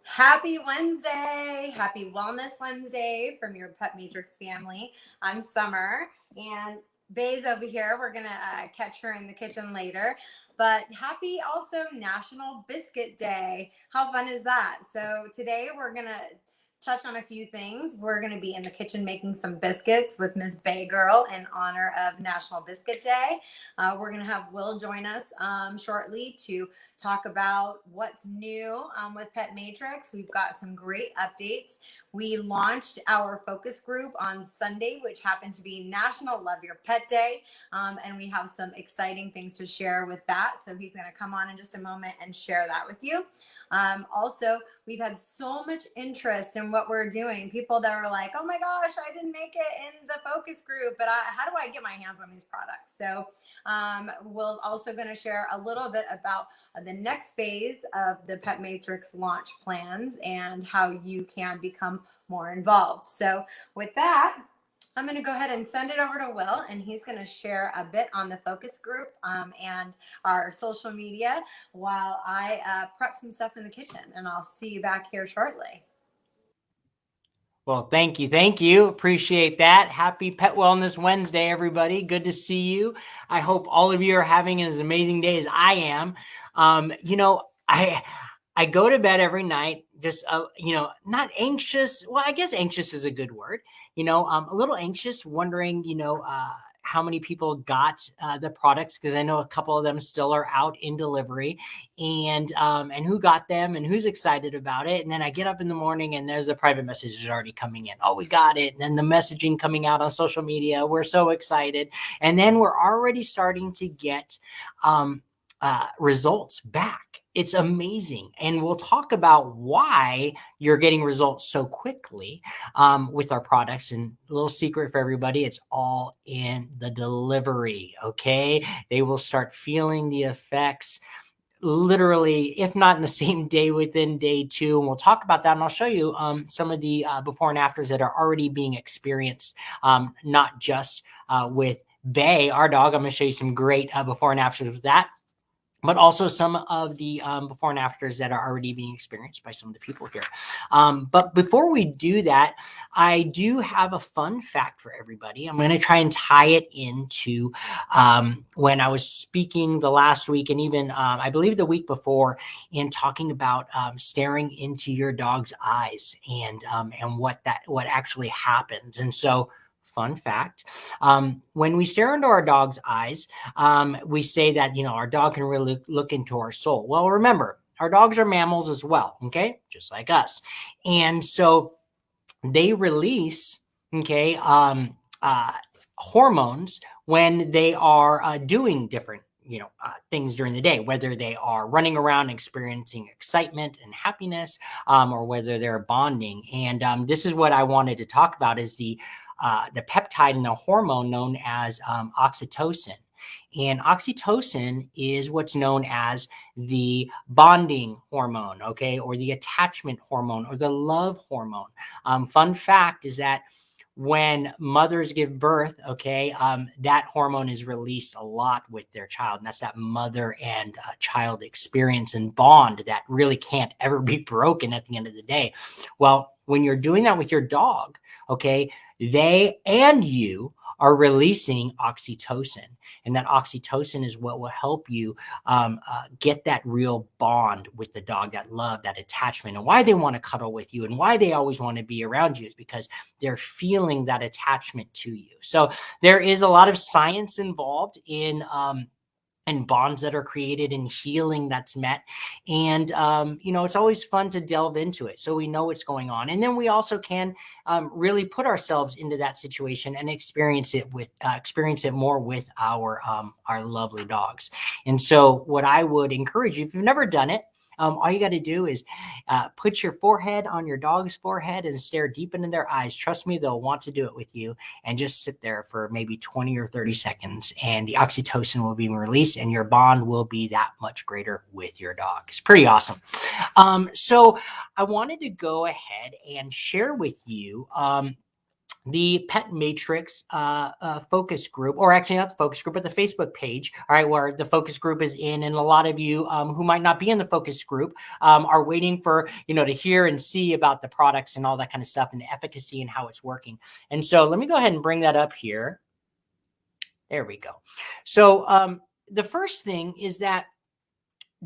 Happy Wednesday. Happy Wellness Wednesday from your Pet Matrix family. I'm Summer, and Bay's over here. We're going to catch her in the kitchen later. But happy also National Biscuit Day. How fun is that? So today we're going to touch on a few things. We're going to be in the kitchen making some biscuits with Miss Bay Girl in honor of National Biscuit Day. We're going to have Will join us shortly to talk about what's new with Pet Matrix. We've got some great updates. We launched our focus group on Sunday, which happened to be National Love Your Pet Day. And we have some exciting things to share with that. So he's going to come on in just a moment and share that with you. Also, we've had so much interest in what we're doing. People that are like, oh my gosh, I didn't make it in the focus group, but how do I get my hands on these products? So Will's also going to share a little bit about the next phase of the Pet Matrix launch plans and how you can become more involved. So with that, I'm going to go ahead and send it over to Will, and he's going to share a bit on the focus group and our social media while I prep some stuff in the kitchen, and I'll see you back here shortly. Well, thank you. Thank you. Appreciate that. Happy Pet Wellness Wednesday, everybody. Good to see you. I hope all of you are having as amazing day as I am. I go to bed every night just, not anxious. Well, I guess anxious is a good word. A little anxious, wondering, how many people got the products, because I know a couple of them still are out in delivery, and who got them and who's excited about it. And then I get up in the morning and there's a private message already coming in. Oh, we got it. And then the messaging coming out on social media. We're so excited. And then we're already starting to get results back. It's amazing. And we'll talk about why you're getting results so quickly with our products. And a little secret for everybody, it's all in the delivery, okay? They will start feeling the effects literally, if not in the same day, within day 2. And we'll talk about that. And I'll show you some of the before and afters that are already being experienced, not just with Bay, our dog. I'm going to show you some great before and afters with that, but also some of the before and afters that are already being experienced by some of the people here. But before we do that, I do have a fun fact for everybody. I'm going to try and tie it into when I was speaking the last week, and even I believe the week before, in talking about staring into your dog's eyes and what actually happens. And so, fun fact, when we stare into our dog's eyes, we say that, our dog can really look into our soul. Well, remember, our dogs are mammals as well, okay? Just like us. And so they release, hormones when they are doing different things during the day, whether they are running around experiencing excitement and happiness, or whether they're bonding. And this is what I wanted to talk about, is the peptide and the hormone known as oxytocin. And oxytocin is what's known as the bonding hormone, okay, or the attachment hormone, or the love hormone. Fun fact is that when mothers give birth, that hormone is released a lot with their child. And that's that mother and child experience and bond that really can't ever be broken at the end of the day. Well, when you're doing that with your dog, they and you are releasing oxytocin. And that oxytocin is what will help you get that real bond with the dog, that love, that attachment. And why they want to cuddle with you and why they always want to be around you is because they're feeling that attachment to you. So there is a lot of science involved in and bonds that are created and healing that's met. And, it's always fun to delve into it so we know what's going on. And then we also can really put ourselves into that situation and experience it more with our lovely dogs. And so what I would encourage you, if you've never done it, all you got to do is put your forehead on your dog's forehead and stare deep into their eyes. Trust me, they'll want to do it with you, and just sit there for maybe 20 or 30 seconds, and the oxytocin will be released and your bond will be that much greater with your dog. It's pretty awesome. So I wanted to go ahead and share with you the Pet Matrix focus group, or actually not the focus group, but the Facebook page, all right, where the focus group is in. And a lot of you who might not be in the focus group are waiting for, to hear and see about the products and all that kind of stuff and the efficacy and how it's working. And so let me go ahead and bring that up here. There we go. So the first thing is that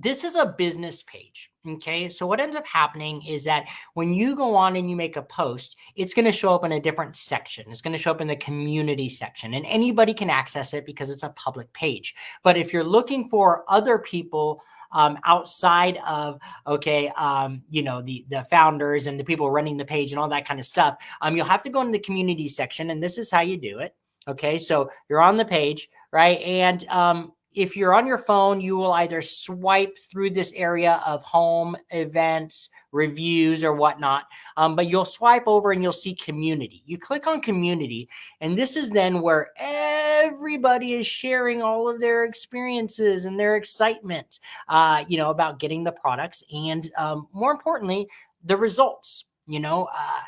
this is a business page. Okay. So what ends up happening is that when you go on and you make a post, it's going to show up in a different section. It's going to show up in the community section, and anybody can access it because it's a public page. But if you're looking for other people outside of, the founders and the people running the page and all that kind of stuff, you'll have to go into the community section, and this is how you do it. Okay. So you're on the page, right? And, if you're on your phone, you will either swipe through this area of home, events, reviews, or whatnot. But you'll swipe over and you'll see community. You click on community, and this is then where everybody is sharing all of their experiences and their excitement, about getting the products and, more importantly, the results.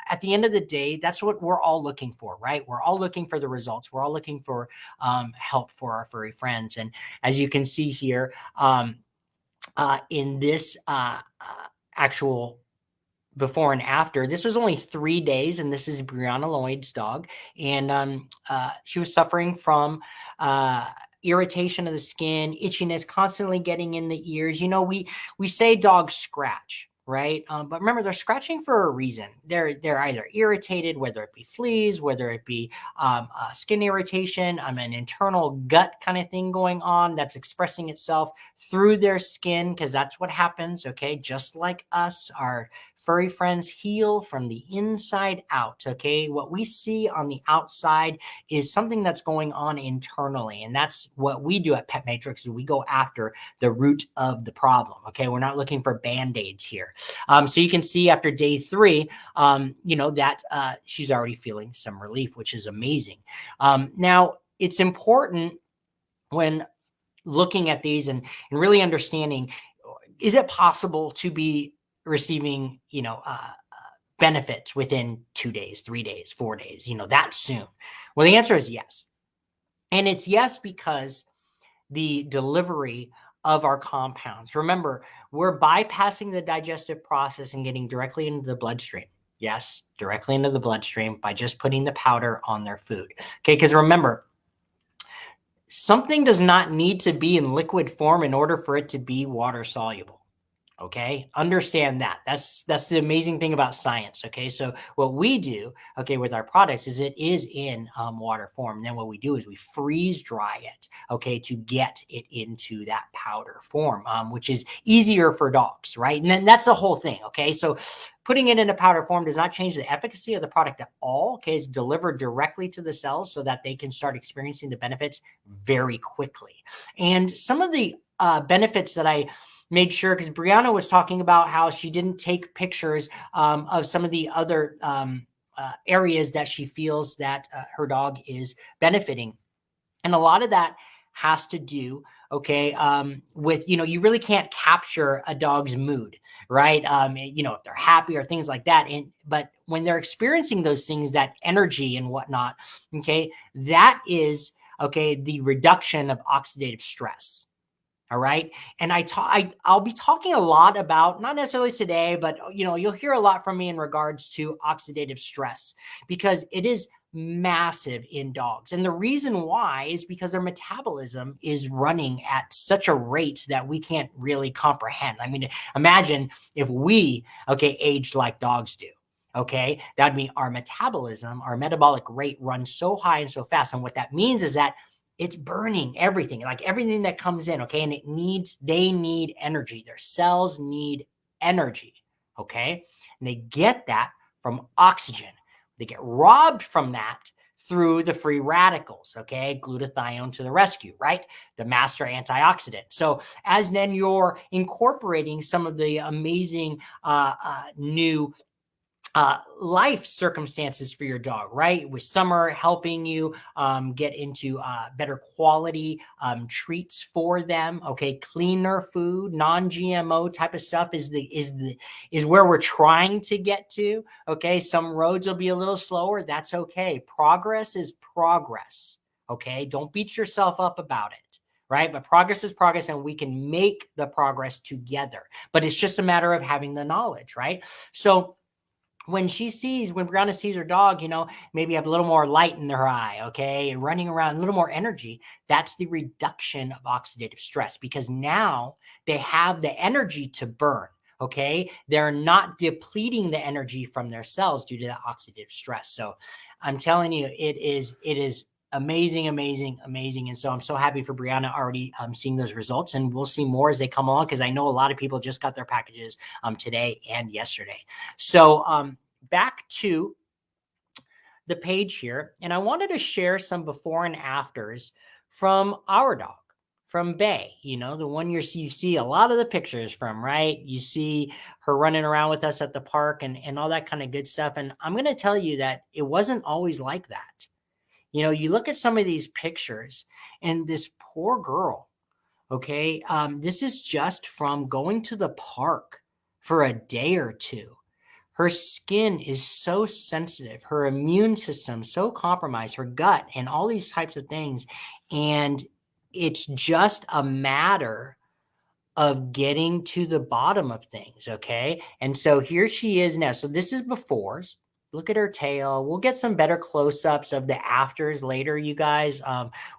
At the end of the day, that's what we're all looking for, right? We're all looking for the results. We're all looking for help for our furry friends. And as you can see here in this actual before and after, this was only 3 days, and this is Brianna Lloyd's dog. And she was suffering from irritation of the skin, itchiness, constantly getting in the ears. We say dogs scratch, right? But remember, they're scratching for a reason. They're either irritated, whether it be fleas, whether it be skin irritation, an internal gut kind of thing going on that's expressing itself through their skin, because that's what happens. Okay, just like us, our furry friends heal from the inside out. Okay, what we see on the outside is something that's going on internally, and that's what we do at Pet Matrix. Is we go after the root of the problem. Okay, we're not looking for band-aids here. So you can see after day 3, that she's already feeling some relief, which is amazing. Now, it's important when looking at these and really understanding, is it possible to be receiving, benefits within 2 days, 3 days, 4 days, that soon? Well, the answer is yes. And it's yes because the delivery of our compounds. Remember, we're bypassing the digestive process and getting directly into the bloodstream. Yes, directly into the bloodstream by just putting the powder on their food. Okay, because remember, something does not need to be in liquid form in order for it to be water soluble. Okay, understand that. That's the amazing thing about science. Okay, so what we do, with our products is it is in water form. And then what we do is we freeze dry it, to get it into that powder form, which is easier for dogs, right? And then that's the whole thing. Okay, so putting it in a powder form does not change the efficacy of the product at all. Okay, it's delivered directly to the cells so that they can start experiencing the benefits very quickly. And some of the benefits that I made sure, because Brianna was talking about how she didn't take pictures of some of the other areas that she feels that her dog is benefiting. And a lot of that has to do, with, you really can't capture a dog's mood, right? If they're happy or things like that. But when they're experiencing those things, that energy and whatnot, that is, the reduction of oxidative stress. All right. And I'll be talking a lot about, not necessarily today, but, you'll hear a lot from me in regards to oxidative stress, because it is massive in dogs. And the reason why is because their metabolism is running at such a rate that we can't really comprehend. I mean, imagine if we, aged like dogs do. That'd mean our metabolism, our metabolic rate runs so high and so fast. And what that means is that it's burning everything, like everything that comes in. And they need energy. Their cells need energy. And they get that from oxygen. They get robbed from that through the free radicals. Glutathione to the rescue, right? The master antioxidant. So as then you're incorporating some of the amazing new life circumstances for your dog, right? With Summer helping you get into better quality treats for them. Okay, cleaner food, non-GMO type of stuff is where we're trying to get to. Okay, some roads will be a little slower. That's okay. Progress is progress. Okay, don't beat yourself up about it. Right. But progress is progress, and we can make the progress together. But it's just a matter of having the knowledge. Right. So, when Brianna sees her dog, maybe have a little more light in her eye, okay, and running around, a little more energy, that's the reduction of oxidative stress, because now they have the energy to burn, okay? They're not depleting the energy from their cells due to that oxidative stress. So I'm telling you, it is amazing. And so I'm so happy for Brianna already seeing those results, and we'll see more as they come along, because I know a lot of people just got their packages today and yesterday. So back to the page here, and I wanted to share some before and afters from our dog, from Bay, the one you see a lot of the pictures from, right? You see her running around with us at the park and all that kind of good stuff. And I'm going to tell you that it wasn't always like that. You look at some of these pictures, and this poor girl, okay, this is just from going to the park for a day or two. Her skin is so sensitive, her immune system so compromised, her gut, and all these types of things. And it's just a matter of getting to the bottom of things, okay? And so here she is now. So this is befores. Look at her tail. We'll get some better close-ups of the afters later, you guys.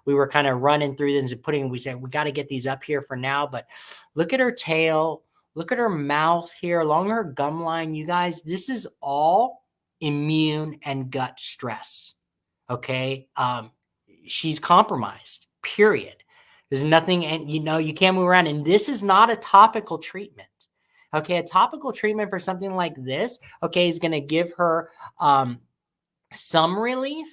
We were kind of running through this and we said we got to get these up here for now, but look at her tail. Look at her mouth here along her gum line. You guys, this is all immune and gut stress, okay? She's compromised, period. There's nothing, and you can't move around. And this is not a topical treatment. Okay, a topical treatment for something like this, okay, is going to give her some relief,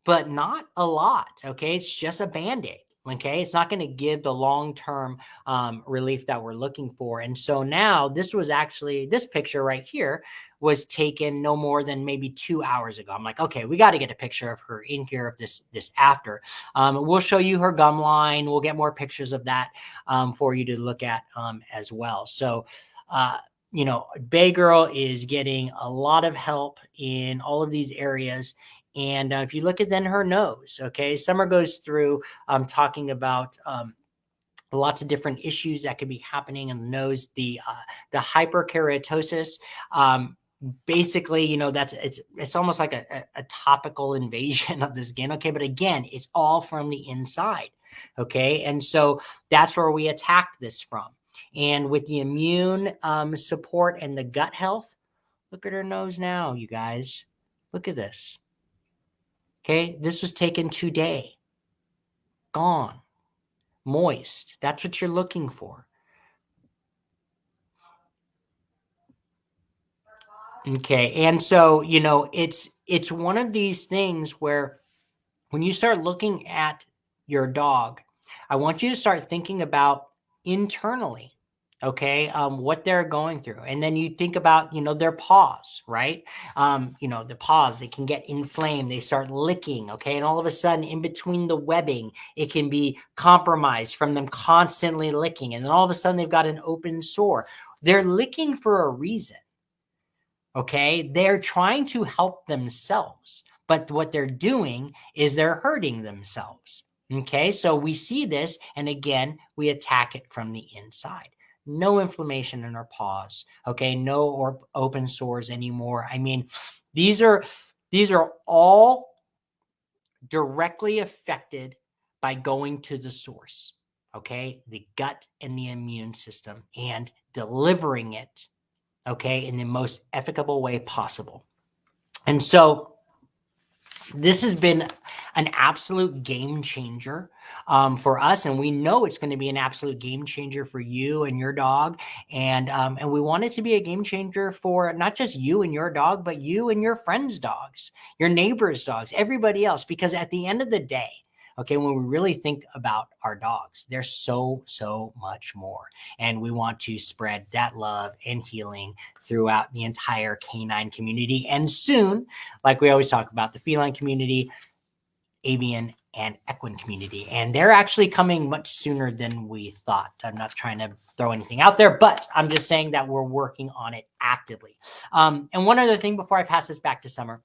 but not a lot. Okay, it's just a Band-Aid. Okay, it's not going to give the long-term relief that we're looking for. And so now this picture right here was taken no more than maybe 2 hours ago. I'm like, okay, we got to get a picture of her in here of this after. We'll show you her gum line. We'll get more pictures of that for you to look at as well. So, Bay Girl is getting a lot of help in all of these areas. And if you look at then her nose, okay, Summer goes through talking about lots of different issues that could be happening in the nose. The hyperkeratosis, basically, it's almost like a topical invasion of the skin. Okay, but again, it's all from the inside. Okay, and so that's where we attacked this from. And with the immune support and the gut health, look at her nose now, you guys. Look at this. Okay, this was taken today. Gone. Moist. That's what you're looking for. Okay, and so, it's one of these things where when you start looking at your dog, I want you to start thinking about internally, okay, what they're going through. And then you think about, their paws, right? The paws, they can get inflamed. They start licking, okay? And all of a sudden, in between the webbing, it can be compromised from them constantly licking. And then all of a sudden, they've got an open sore. They're licking for a reason, okay? They're trying to help themselves. But what they're doing is they're hurting themselves. Okay, so we see this, and again, we attack it from the inside. No inflammation in our paws. Okay, no open sores anymore. I mean, these are all directly affected by going to the source. Okay, the gut and the immune system, and delivering it, okay, in the most efficacious way possible. And so this has been an absolute game changer for us, and we know it's going to be an absolute game changer for you and your dog, and we want it to be a game changer for not just you and your dog, but you and your friends' dogs, your neighbors' dogs, everybody else. Because at the end of the day, Okay, when we really think about our dogs, there's so much more, and we want to spread that love and healing throughout the entire canine community, and soon, like we always talk about, the feline community, avian and equine community. And they're actually coming much sooner than we thought. I'm not trying to throw anything out there, but I'm just saying that we're working on it actively. And one other thing before I pass this back to Summer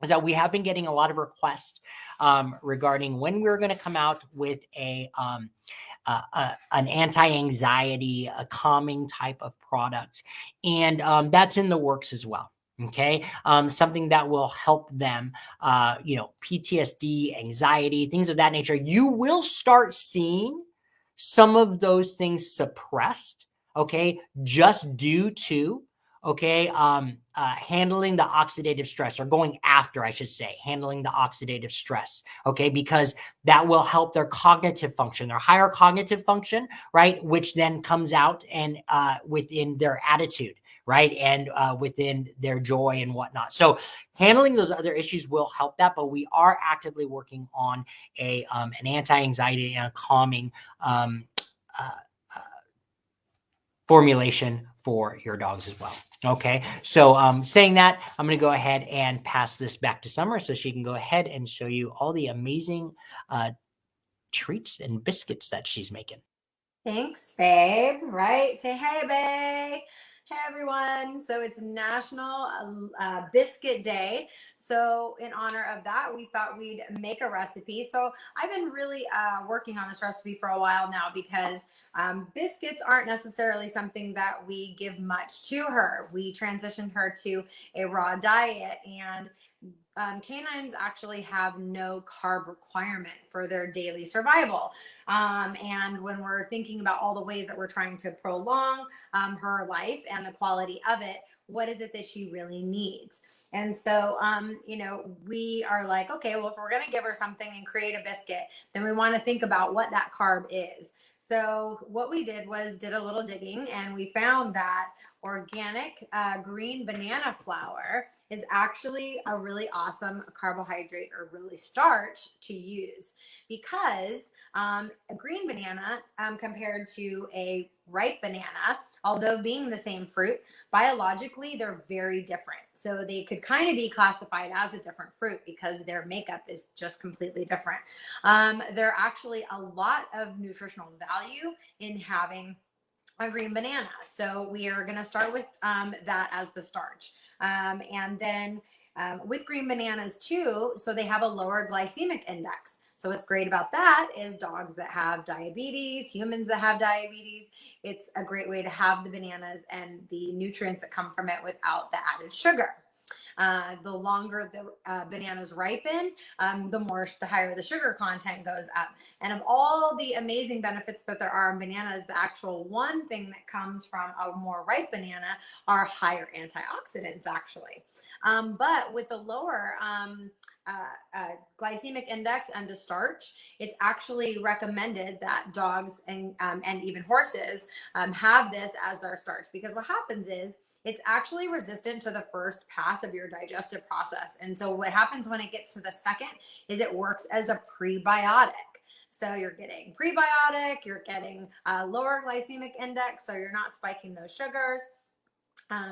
is that we have been getting a lot of requests regarding when we're going to come out with an anti-anxiety, a calming type of product. And that's in the works as well. Okay. Something that will help them, PTSD, anxiety, things of that nature. You will start seeing some of those things suppressed. Okay. Just due to, handling the oxidative stress, or going after, I should say, handling the oxidative stress. Okay. Because that will help their cognitive function, their higher cognitive function, right? Which then comes out and within their attitude, right? And within their joy and whatnot. So handling those other issues will help that, but we are actively working on an anti-anxiety and a calming formulation for your dogs as well. Okay, so saying that, I'm going to go ahead and pass this back to Summer so she can go ahead and show you all the amazing treats and biscuits that she's making. Thanks, babe. Right? Say hey, babe. Hey, everyone. So it's National Biscuit Day. So in honor of that, we thought we'd make a recipe. So I've been really working on this recipe for a while now, because biscuits aren't necessarily something that we give much to her. We transitioned her to a raw diet, and canines actually have no carb requirement for their daily survival. And when we're thinking about all the ways that we're trying to prolong her life and the quality of it, what is it that she really needs? And so, we are like, okay, well, if we're going to give her something and create a biscuit, then we want to think about what that carb is. So what we did was did a little digging, and we found that organic green banana flour is actually a really awesome carbohydrate, or really starch, to use, because a green banana compared to a ripe banana, although being the same fruit, biologically they're very different. So they could kind of be classified as a different fruit because their makeup is just completely different. There are actually a lot of nutritional value in having a green banana. So we are going to start with that as the starch. And then with green bananas too, so they have a lower glycemic index. So what's great about that is dogs that have diabetes, humans that have diabetes, it's a great way to have the bananas and the nutrients that come from it without the added sugar. The longer the bananas ripen, the higher the sugar content goes up. And of all the amazing benefits that there are in bananas, the actual one thing that comes from a more ripe banana are higher antioxidants, actually. But with the lower glycemic index and the starch, it's actually recommended that dogs and even horses have this as their starch, because what happens is it's actually resistant to the first pass of your digestive process. And so what happens when it gets to the second is it works as a prebiotic. So you're getting prebiotic, you're getting a lower glycemic index, so you're not spiking those sugars.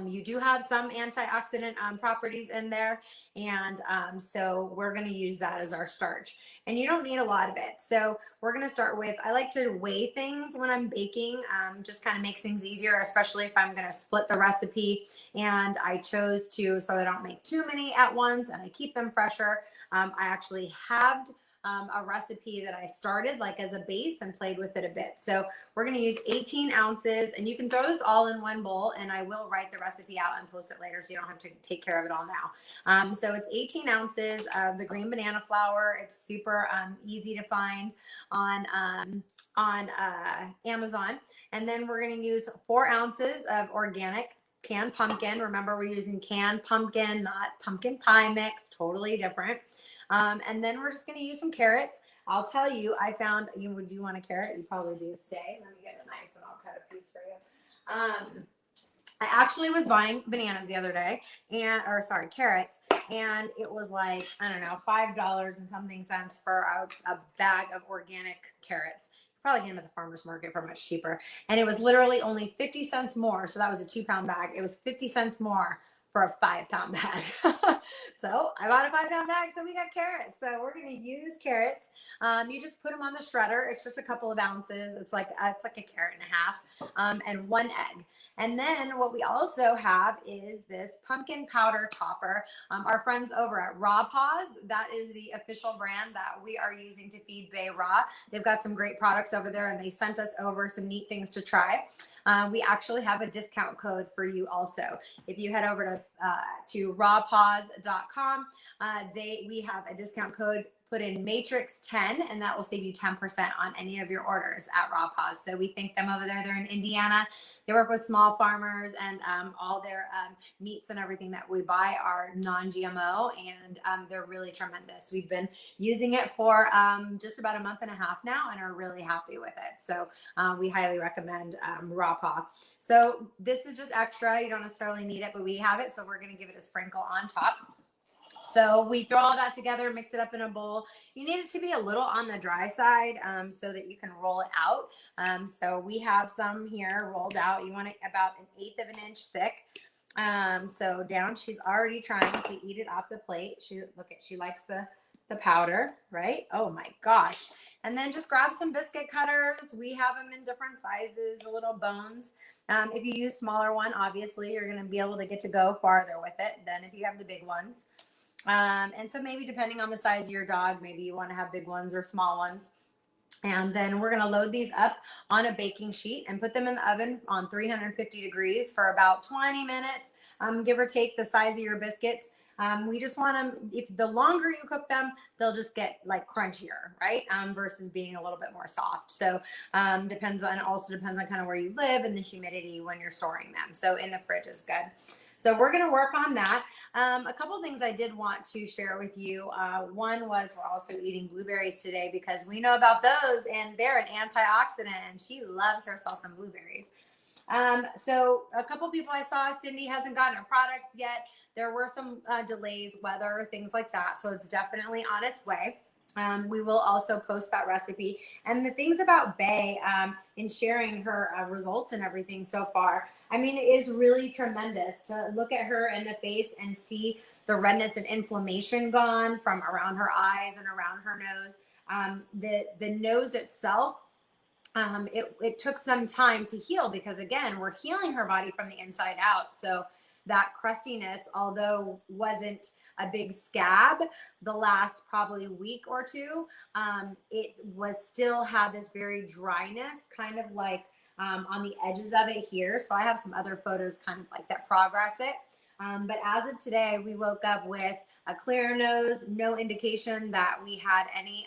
You do have some antioxidant properties in there. And so we're going to use that as our starch. And you don't need a lot of it. So we're going to start with, I like to weigh things when I'm baking, just kind of makes things easier, especially if I'm going to split the recipe. And I chose to, so I don't make too many at once and I keep them fresher. I actually halved a recipe that I started like as a base and played with it a bit. So we're going to use 18 ounces, and you can throw this all in one bowl, and I will write the recipe out and post it later so you don't have to take care of it all now. So it's 18 ounces of the green banana flour. It's super easy to find on Amazon. And then we're going to use 4 ounces of organic canned pumpkin. Remember, we're using canned pumpkin, not pumpkin pie mix, totally different. And then we're just going to use some carrots. I'll tell you, I found, do you want a carrot? You probably do. Stay. Let me get a knife and I'll cut a piece for you. I actually was buying bananas the other day, carrots, and it was like, I don't know, $5 and something cents for a bag of organic carrots. Probably get them at the farmer's market for much cheaper. And it was literally only 50 cents more. So that was a 2-pound bag. It was 50 cents more for a 5-pound bag. So I bought a 5-pound bag, so we got carrots. So we're gonna use carrots. You just put them on the shredder. It's just a couple of ounces. It's like a carrot and a half, and 1 egg. And then what we also have is this pumpkin powder topper. Our friends over at Raw Paws, that is the official brand that we are using to feed Bay Raw. They've got some great products over there, and they sent us over some neat things to try. We actually have a discount code for you also. If you head over to rawpaws.com, we have a discount code. Put in Matrix 10, and that will save you 10% on any of your orders at Raw Paws. So we thank them over there. They're in Indiana. They work with small farmers, and all their meats and everything that we buy are non-GMO, and they're really tremendous. We've been using it for just about a month and a half now, and are really happy with it. So we highly recommend Raw Paw. So this is just extra. You don't necessarily need it, but we have it, so we're going to give it a sprinkle on top. So we throw all that together, mix it up in a bowl. You need it to be a little on the dry side so that you can roll it out. So we have some here rolled out. You want it about 1/8 of an inch thick. So down, she's already trying to eat it off the plate. She likes the powder, right? Oh my gosh. And then just grab some biscuit cutters. We have them in different sizes, the little bones. If you use smaller one, obviously you're going to be able to get to go farther with it than if you have the big ones. And so maybe depending on the size of your dog, maybe you want to have big ones or small ones. And then we're going to load these up on a baking sheet and put them in the oven on 350 degrees for about 20 minutes, give or take the size of your biscuits. We just want them, if the longer you cook them, they'll just get like crunchier, right? Versus being a little bit more soft. So also depends on kind of where you live and the humidity when you're storing them. So in the fridge is good. So we're going to work on that. A couple things I did want to share with you. One was we're also eating blueberries today because we know about those, and they're an antioxidant, and she loves herself some blueberries. So a couple people I saw, Cindy hasn't gotten her products yet. There were some delays, weather, things like that. So it's definitely on its way. We will also post that recipe. And the things about Bay in sharing her results and everything so far, I mean, it is really tremendous to look at her in the face and see the redness and inflammation gone from around her eyes and around her nose. The nose itself, it took some time to heal because, again, we're healing her body from the inside out. So that crustiness, although wasn't a big scab the last probably week or two, it was still had this very dryness, kind of like on the edges of it here. So I have some other photos kind of like that progress it. But as of today, we woke up with a clear nose, no indication that we had any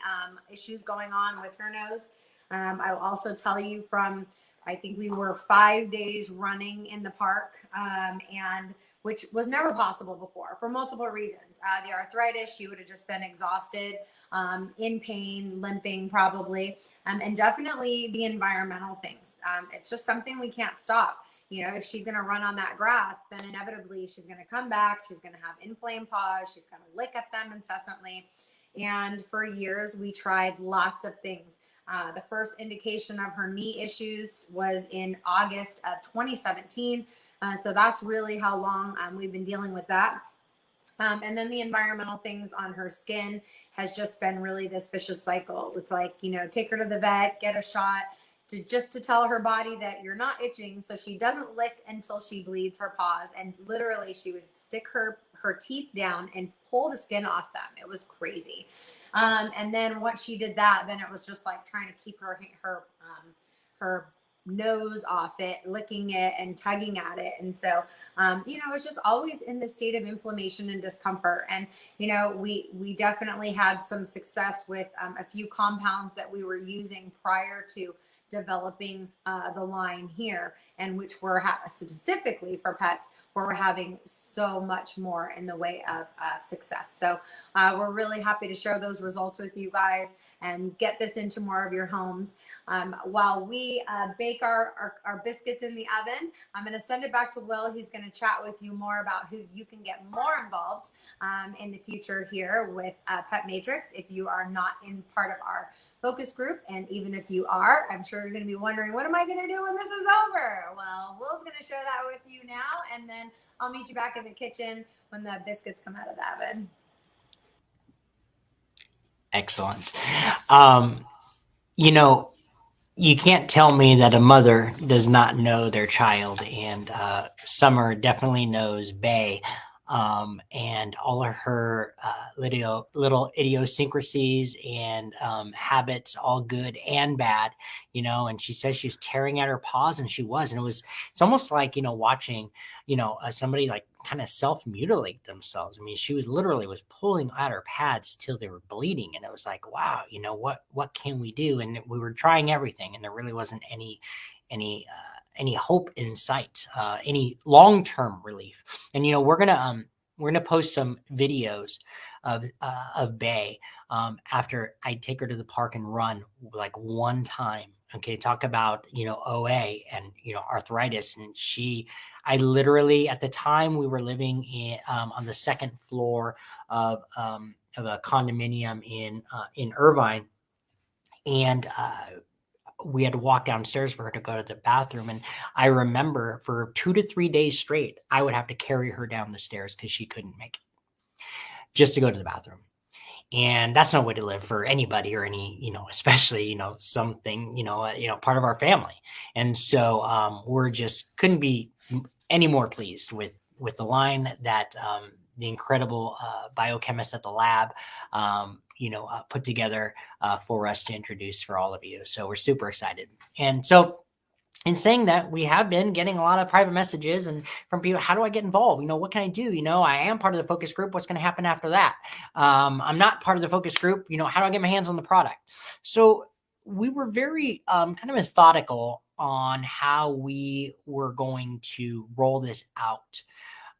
issues going on with her nose. I will also tell you I think we were 5 days running in the park, and which was never possible before for multiple reasons. The arthritis, she would have just been exhausted, in pain, limping probably, and definitely the environmental things. It's just something we can't stop. You know, if she's going to run on that grass, then inevitably she's going to come back. She's going to have inflamed paws. She's going to lick at them incessantly. And for years, we tried lots of things. The first indication of her knee issues was in August of 2017. So that's really how long we've been dealing with that. And then the environmental things on her skin has just been really this vicious cycle. It's like, you know, take her to the vet, get a shot, to tell her body that you're not itching, so she doesn't lick until she bleeds her paws. And literally she would stick her teeth down and pull the skin off them. It was crazy. And then once she did that, then it was just like trying to keep her nose off it, licking it and tugging at it. And so, you know, it's just always in the state of inflammation and discomfort. And, you know, we definitely had some success with a few compounds that we were using prior to developing the line here, and which were specifically for pets, we're having so much more in the way of success. So we're really happy to share those results with you guys and get this into more of your homes. While we bake our biscuits in the oven, I'm going to send it back to Will. He's going to chat with you more about who you can get more involved in the future here with Pet Matrix if you are not in part of our focus group. And even if you are, I'm sure you're going to be wondering, what am I going to do when this is over? Well, Will's going to share that with you now, and then I'll meet you back in the kitchen when the biscuits come out of the oven. Excellent. You know, you can't tell me that a mother does not know their child, and Summer definitely knows Bay, and all of her little idiosyncrasies and habits, all good and bad, and she says she was tearing at her paws, and she was, and it's almost like, watching, somebody like kind of self-mutilate themselves. I mean, she was pulling at her pads till they were bleeding, and it was like, wow, what can we do? And we were trying everything, and there really wasn't any hope in sight, any long-term relief. And we're gonna post some videos of Bay after I take her to the park and run like one time. Okay, talk about OA and arthritis, and I literally, at the time, we were living on the second floor of a condominium in Irvine, and we had to walk downstairs for her to go to the bathroom. And I remember for 2 to 3 days straight, I would have to carry her down the stairs because she couldn't make it just to go to the bathroom. And that's no way to live for anybody or any, especially, something, part of our family. And so we're just couldn't be any more pleased with the line that the incredible biochemists at the lab, put together for us to introduce for all of you. So we're super excited. And so in saying that, we have been getting a lot of private messages and from people, how do I get involved? What can I do? I am part of the focus group. What's going to happen after that? I'm not part of the focus group. How do I get my hands on the product? So we were very kind of methodical on how we were going to roll this out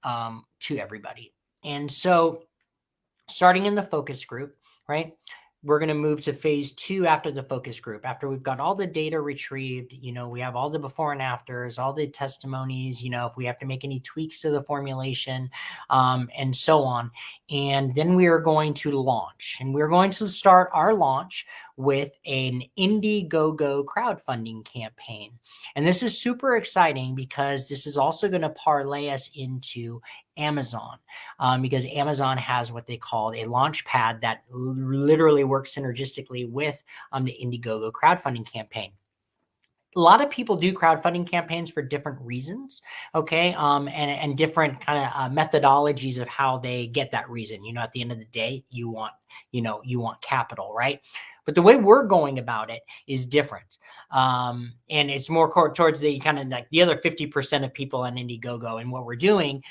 to everybody. And so starting in the focus group, right? We're going to move to phase 2 after the focus group. After we've got all the data retrieved, we have all the before and afters, all the testimonies, if we have to make any tweaks to the formulation, and so on. And then we are going to launch, and we're going to start our launch with an Indiegogo crowdfunding campaign. And this is super exciting because this is also going to parlay us into Amazon, because Amazon has what they call a launch pad that literally works synergistically with the Indiegogo crowdfunding campaign. A lot of people do crowdfunding campaigns for different reasons, okay, and different kind of methodologies of how they get that reason. At the end of the day, you want capital, right? But the way we're going about it is different. And it's more towards the kind of like the other 50% of people on Indiegogo. And what we're doing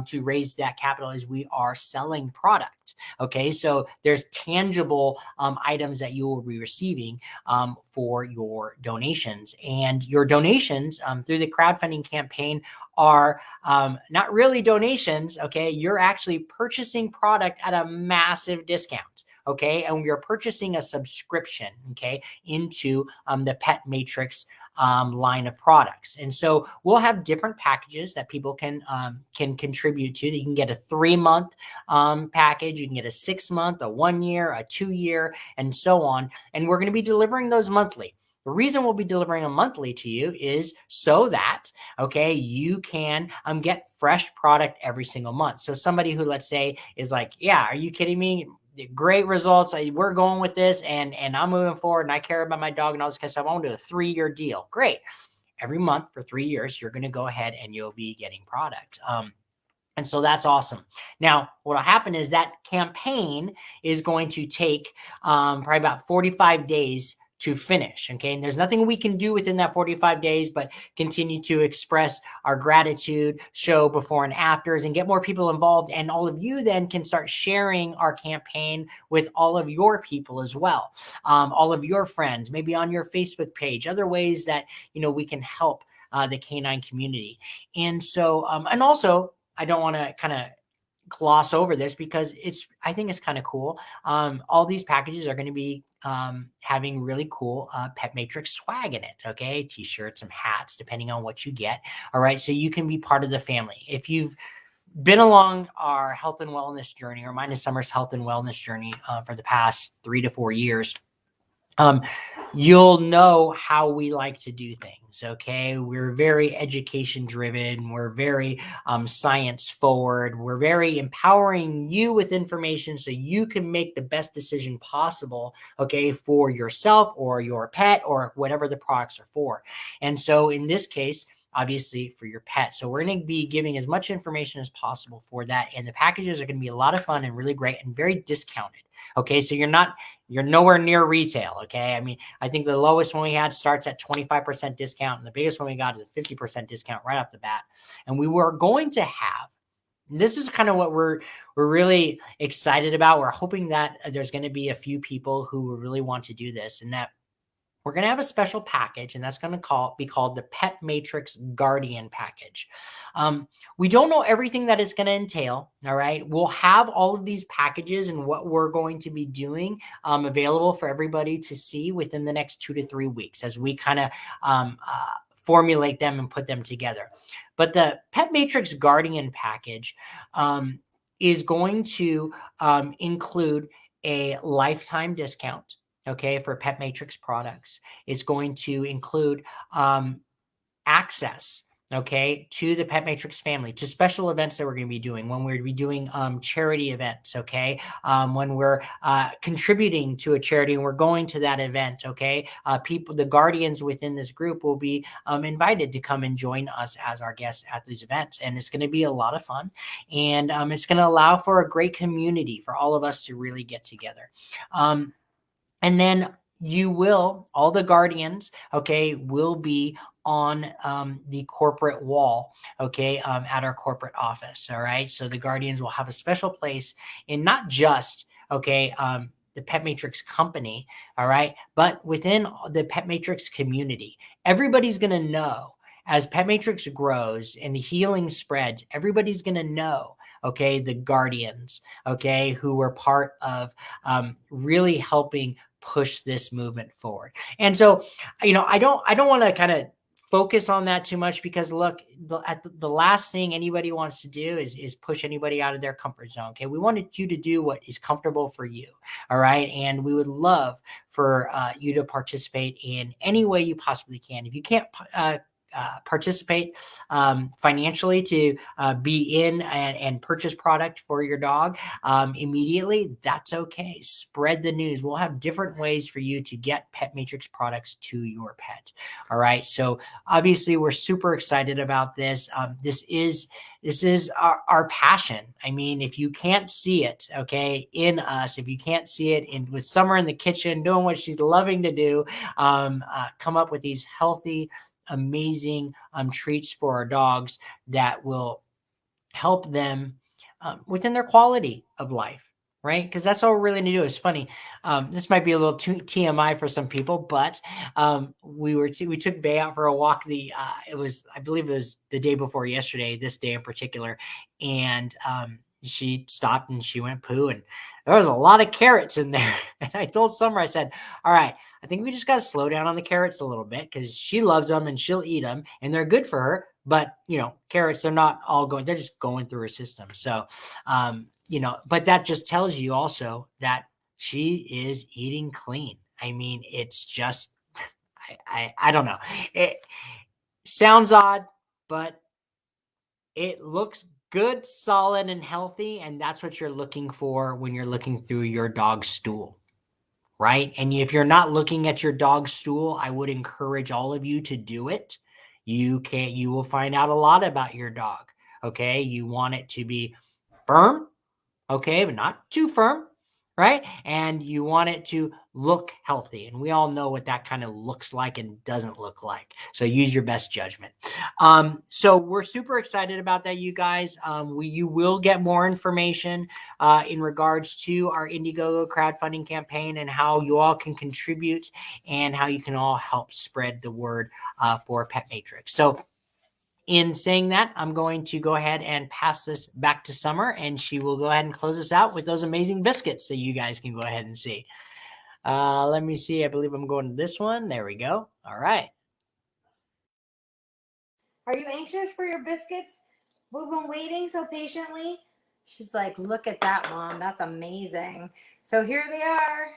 to raise that capital is we are selling product. Okay, so there's tangible items that you will be receiving for your donations. And your donations through the crowdfunding campaign are not really donations. Okay, you're actually purchasing product at a massive discount. Okay, and we are purchasing a subscription, okay, into the Pet Matrix line of products. And so we'll have different packages that people can contribute to. You can get a 3-month package, you can get a 6-month, a 1 year, a 2 year, and so on. And we're going to be delivering those monthly. The reason we'll be delivering them monthly to you is so that, okay, you can get fresh product every single month. So somebody who, let's say, is like, yeah, are you kidding me? Great results. We're going with this and I'm moving forward and I care about my dog and all this kind of stuff. I want to do a 3-year deal. Great. Every month for 3 years, you're going to go ahead and you'll be getting product. And so that's awesome. Now, what will happen is that campaign is going to take probably about 45 days to finish. Okay. And there's nothing we can do within that 45 days, but continue to express our gratitude, show before and afters, and get more people involved. And all of you then can start sharing our campaign with all of your people as well. All of your friends, maybe on your Facebook page, other ways that, we can help the canine community. And so, and also I don't want to kind of gloss over this because I think it's kind of cool. All these packages are going to be having really cool Pet Matrix swag in it. Okay. T-shirts, some hats, depending on what you get. All right. So you can be part of the family. If you've been along our health and wellness journey, or mine is Summer's health and wellness journey for the past 3 to 4 years, you'll know how we like to do things. Okay. We're very education driven. We're very science forward. We're very empowering you with information so you can make the best decision possible. Okay. For yourself or your pet or whatever the products are for. And so in this case, obviously for your pet. So we're going to be giving as much information as possible for that. And the packages are going to be a lot of fun and really great and very discounted. Okay. So you're nowhere near retail. Okay. I mean, I think the lowest one we had starts at 25% discount. And the biggest one we got is a 50% discount right off the bat. And we were going to have, this is kind of what we're really excited about. We're hoping that there's going to be a few people who really want to do this, and that we're going to have a special package, and that's going to be called the Pet Matrix Guardian package. We don't know everything that it's going to entail. All right. We'll have all of these packages and what we're going to be doing available for everybody to see within the next 2 to 3 weeks as we kind of formulate them and put them together. But the Pet Matrix Guardian package is going to include a lifetime discount. Okay, for Pet Matrix products. It's going to include access, okay, to the Pet Matrix family, to special events that we're going to be doing, when we're be doing charity events, okay, when we're contributing to a charity and we're going to that event, okay, the guardians within this group will be invited to come and join us as our guests at these events. And it's going to be a lot of fun. And it's going to allow for a great community for all of us to really get together. And then all the guardians, okay, will be on the corporate wall, okay, at our corporate office. All right. So the guardians will have a special place in not just, okay, the Pet Matrix company, all right, but within the Pet Matrix community. Everybody's going to know as Pet Matrix grows and the healing spreads, everybody's going to know, okay, the guardians, okay, who were part of really helping push this movement forward. And so, I don't want to kind of focus on that too much, because look, the last thing anybody wants to do is push anybody out of their comfort zone. Okay. We wanted you to do what is comfortable for you. All right. And we would love for you to participate in any way you possibly can. If you can't participate financially to be in and purchase product for your dog immediately, that's okay. Spread the news. We'll have different ways for you to get Pet Matrix products to your pet. All right. So obviously we're super excited about this. This is our passion. I mean, if you can't see it, okay, in us, if you can't see it with Summer in the kitchen doing what she's loving to do, come up with these healthy, amazing treats for our dogs that will help them within their quality of life, right? Because that's all we're really going to do. It's funny. This might be a little too TMI for some people, but we took Bay out for a walk. I believe it was the day before yesterday, this day in particular, and she stopped and she went poo, and there was a lot of carrots in there. And I told Summer, I said, all right, I think we just got to slow down on the carrots a little bit, because she loves them and she'll eat them and they're good for her. But, carrots, they're just going through her system. So, but that just tells you also that she is eating clean. I mean, it's just, I don't know. It sounds odd, but it looks good, solid, and healthy. And that's what you're looking for when you're looking through your dog's stool, right? And if you're not looking at your dog's stool, I would encourage all of you to do it. You will find out a lot about your dog. Okay. You want it to be firm. Okay. But not too firm. Right. And you want it to look healthy. And we all know what that kind of looks like and doesn't look like. So use your best judgment. So we're super excited about that, you guys. You will get more information in regards to our Indiegogo crowdfunding campaign and how you all can contribute and how you can all help spread the word for Pet Matrix. So in saying that, I'm going to go ahead and pass this back to Summer, and she will go ahead and close us out with those amazing biscuits that you guys can go ahead and see. Let me see. I believe I'm going to this one. There we go. All right. Are you anxious for your biscuits? We've been waiting so patiently. She's like, look at that, Mom. That's amazing. So here they are,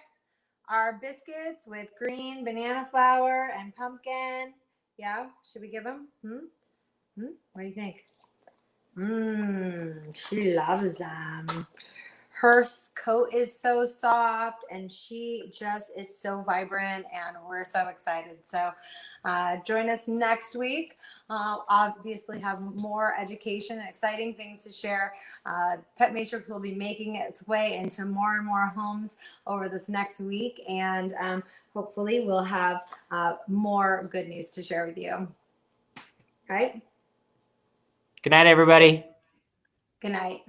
our biscuits with green banana flour and pumpkin. Yeah, should we give them? What do you think? She loves them. Her coat is so soft and she just is so vibrant, and we're so excited. So join us next week. Obviously have more education and exciting things to share. Pet Matrix will be making its way into more and more homes over this next week, and hopefully we'll have more good news to share with you. Right? Good night, everybody. Good night.